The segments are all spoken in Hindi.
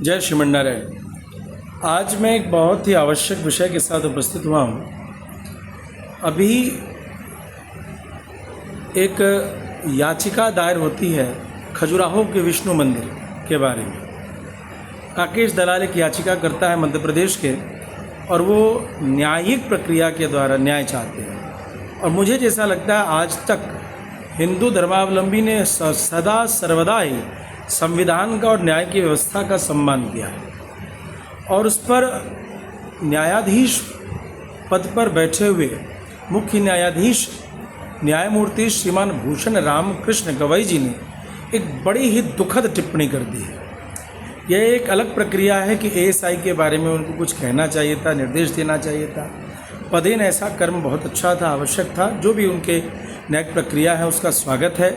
जय श्रीमन्नारायण। आज मैं एक बहुत ही आवश्यक विषय के साथ उपस्थित हुआ हूँ। अभी एक याचिका दायर होती है खजुराहो के विष्णु मंदिर के बारे में। राकेश दलाल एक याचिका करता है मध्य प्रदेश के, और वो न्यायिक प्रक्रिया के द्वारा न्याय चाहते हैं। और मुझे जैसा लगता है आज तक हिंदू धर्मावलंबी ने सदा सर्वदा ही संविधान का और न्याय की व्यवस्था का सम्मान किया है। और उस पर न्यायाधीश पद पर बैठे हुए मुख्य न्यायाधीश न्यायमूर्ति श्रीमान भूषण रामकृष्ण गवई जी ने एक बड़ी ही दुखद टिप्पणी कर दी है। यह एक अलग प्रक्रिया है कि एएसआई के बारे में उनको कुछ कहना चाहिए था, निर्देश देना चाहिए था। पदेन ऐसा कर्म बहुत अच्छा था, आवश्यक था। जो भी उनके न्यायिक प्रक्रिया है उसका स्वागत है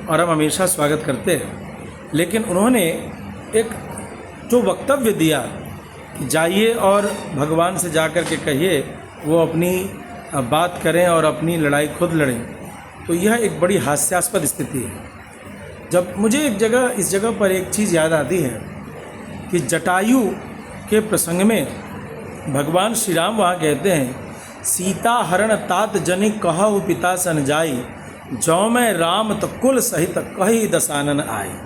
और हम हमेशा स्वागत करते हैं। लेकिन उन्होंने एक जो वक्तव्य दिया कि जाइए और भगवान से जा कर के कहिए वो अपनी बात करें और अपनी लड़ाई खुद लड़ें, तो यह एक बड़ी हास्यास्पद स्थिति है। जब मुझे इस जगह पर एक चीज़ याद आती है कि जटायु के प्रसंग में भगवान श्री राम वहाँ कहते हैं, सीता हरण तात जनि कहु पिता सन जाई, जौ में राम तो कुल सहित कही दसानन आई।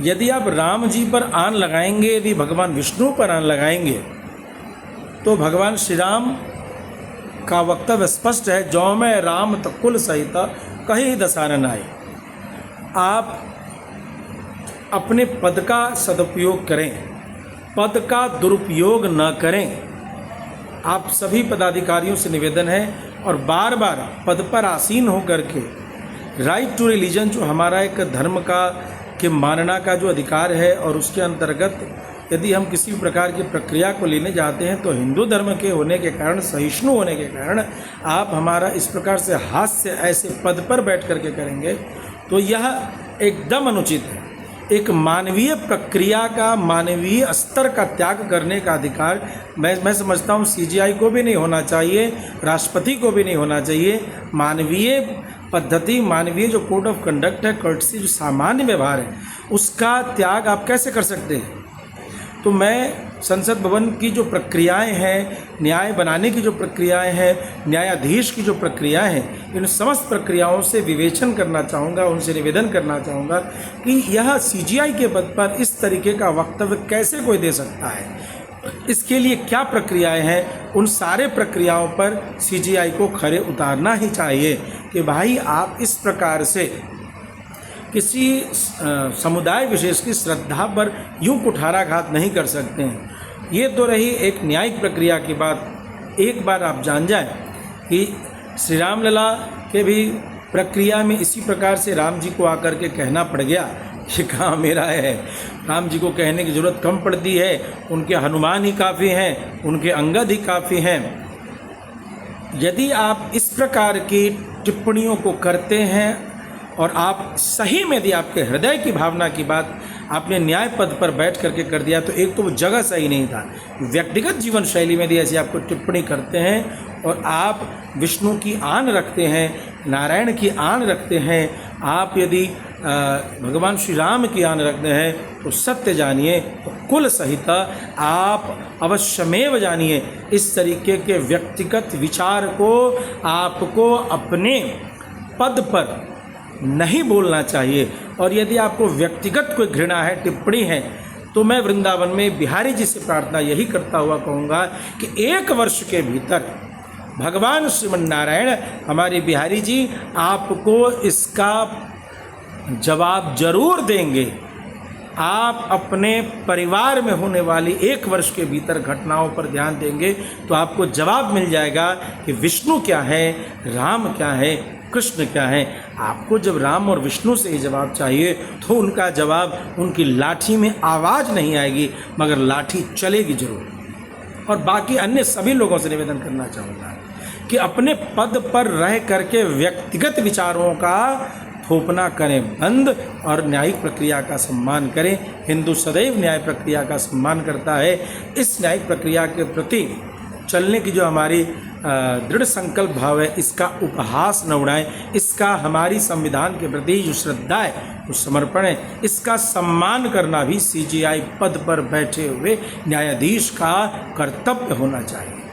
यदि आप राम जी पर आन लगाएंगे, यदि भगवान विष्णु पर आन लगाएंगे, तो भगवान श्री राम का वक्तव्य स्पष्ट है, जौ में राम तो कुल सहित कही दसानन आए। आप अपने पद का सदुपयोग करें, पद का दुरुपयोग न करें। आप सभी पदाधिकारियों से निवेदन है, और बार बार पद पर आसीन होकर के राइट टू रिलीजन, जो हमारा एक धर्म का के मानना का जो अधिकार है, और उसके अंतर्गत यदि हम किसी भी प्रकार की प्रक्रिया को लेने जाते हैं तो हिंदू धर्म के होने के कारण, सहिष्णु होने के कारण आप हमारा इस प्रकार से हास्य ऐसे पद पर बैठ करके करेंगे तो यह एकदम अनुचित है। एक मानवीय प्रक्रिया का, मानवीय स्तर का त्याग करने का अधिकार मैं समझता हूँ सीजीआई को भी नहीं होना चाहिए, राष्ट्रपति को भी नहीं होना चाहिए। मानवीय पद्धति, मानवीय जो कोड ऑफ कंडक्ट है, कर्टसी जो सामान्य व्यवहार है, उसका त्याग आप कैसे कर सकते हैं? तो मैं संसद भवन की जो प्रक्रियाएं हैं, न्याय बनाने की जो प्रक्रियाएं हैं, न्यायाधीश की जो प्रक्रियाएं हैं, इन समस्त प्रक्रियाओं से विवेचन करना चाहूँगा, उनसे निवेदन करना चाहूँगा कि यह सीजीआई के पद पर इस तरीके का वक्तव्य कैसे कोई दे सकता है, इसके लिए क्या प्रक्रियाएं हैं। उन सारे प्रक्रियाओं पर सीजीआई को खरे उतारना ही चाहिए कि भाई आप इस प्रकार से किसी समुदाय विशेष की श्रद्धा पर यूं कुठाराघात नहीं कर सकते हैं। ये तो रही एक न्यायिक प्रक्रिया की बात। एक बार आप जान जाएं कि श्री राम लला के भी प्रक्रिया में इसी प्रकार से राम जी को आकर के कहना पड़ गया कि कहाँ मेरा है। राम जी को कहने की ज़रूरत कम पड़ती है, उनके हनुमान ही काफ़ी हैं, उनके अंगद ही काफ़ी हैं। यदि आप इस प्रकार की टिप्पणियों को करते हैं और आप सही में यदि आपके हृदय की भावना की बात आपने न्याय पद पर बैठ करके कर दिया, तो एक तो वो जगह सही नहीं था। व्यक्तिगत जीवन शैली में यदि ऐसी आपको टिप्पणी करते हैं और आप विष्णु की आन रखते हैं, नारायण की आन रखते हैं, आप यदि भगवान श्री राम की आन रखते हैं, तो सत्य जानिए, तो कुल सहित आप अवश्यमेव जानिए इस तरीके के व्यक्तिगत विचार को आपको अपने पद पर नहीं बोलना चाहिए। और यदि आपको व्यक्तिगत कोई घृणा है, टिप्पणी है, तो मैं वृंदावन में बिहारी जी से प्रार्थना यही करता हुआ कहूँगा कि 1 वर्ष के भीतर भगवान श्रीमन्नारायण हमारे बिहारी जी आपको इसका जवाब जरूर देंगे। आप अपने परिवार में होने वाली 1 वर्ष के भीतर घटनाओं पर ध्यान देंगे तो आपको जवाब मिल जाएगा कि विष्णु क्या है, राम क्या है, कृष्ण क्या है। आपको जब राम और विष्णु से ही जवाब चाहिए तो उनका जवाब, उनकी लाठी में आवाज़ नहीं आएगी, मगर लाठी चलेगी जरूर। और बाकी अन्य सभी लोगों से निवेदन करना चाहूँगा कि अपने पद पर रह करके व्यक्तिगत विचारों का थोपना करें बंद और न्यायिक प्रक्रिया का सम्मान करें। हिंदू सदैव न्याय प्रक्रिया का सम्मान करता है। इस न्यायिक प्रक्रिया के प्रति चलने की जो हमारी दृढ़ संकल्प भाव है, इसका उपहास न उड़ाएं, इसका हमारी संविधान के प्रति जो श्रद्धा है कुछ समर्पण है। इसका सम्मान करना भी सीजेआई पद पर बैठे हुए न्यायाधीश का कर्तव्य होना चाहिए।